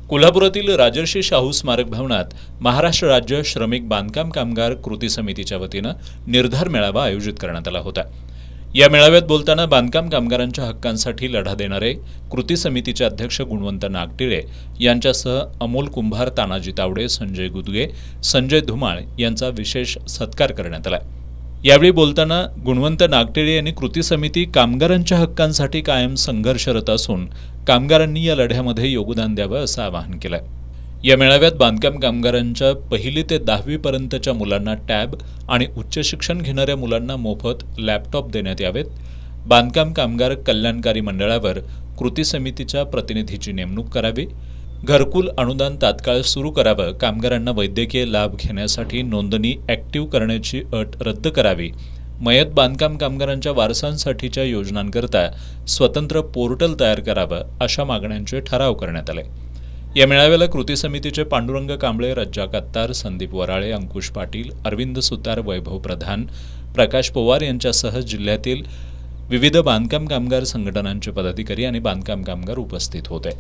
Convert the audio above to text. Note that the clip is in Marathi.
कोल्हापुरातील राजर्षी शाहू स्मारक भवनात महाराष्ट्र राज्य श्रमिक बांधकाम कामगार कृती समितीच्या वतीनं निर्धार मेळावा आयोजित करण्यात आला होता। या मेळाव्यात बोलताना बांधकाम कामगारांच्या हक्कांसाठी लढा देणारे कृती समितीचे अध्यक्ष गुणवंत नागटिळे यांच्यासह अमोल कुंभार, तानाजी तावडे, संजय गुदगे, संजय धुमाळ यांचा विशेष सत्कार करण्यात आला। यावेळी बोलताना गुणवंत नागटिळे यांनी कृती समिती कामगारांच्या हक्कांसाठी कायम संघर्षरत असून कामगारांनी या लढ्यामध्ये योगदान द्यावं असं आवाहन केलं। या मेळाव्यात बांधकाम कामगारांच्या 1ली ते 10वी पर्यंतच्या मुलांना टॅब आणि उच्च शिक्षण घेणाऱ्या मुलांना मोफत लॅपटॉप देण्यात यावेत। बांधकाम कामगार कल्याणकारी मंडळावर कृती समितीच्या प्रतिनिधीची नेमणूक करावी। घरकुल अनुदान तात्काळ सुरू करावं। कामगारांना वैद्यकीय लाभ घेण्यासाठी नोंदणी ॲक्टिव्ह करण्याची अट रद्द करावी। मयत बांधकाम कामगारांच्या वारसांसाठीच्या योजनांकरता स्वतंत्र पोर्टल तयार करावं, अशा मागण्यांचे ठराव करण्यात आले। या मेळाव्याला कृती समितीचे पांडुरंग कांबळे, रज्जाक अत्तार, संदीप वराळे, अंकुश पाटील, अरविंद सुतार, वैभव प्रधान, प्रकाश पवार यांच्यासह जिल्ह्यातील विविध बांधकाम कामगार संघटनांचे पदाधिकारी आणि बांधकाम कामगार उपस्थित होते।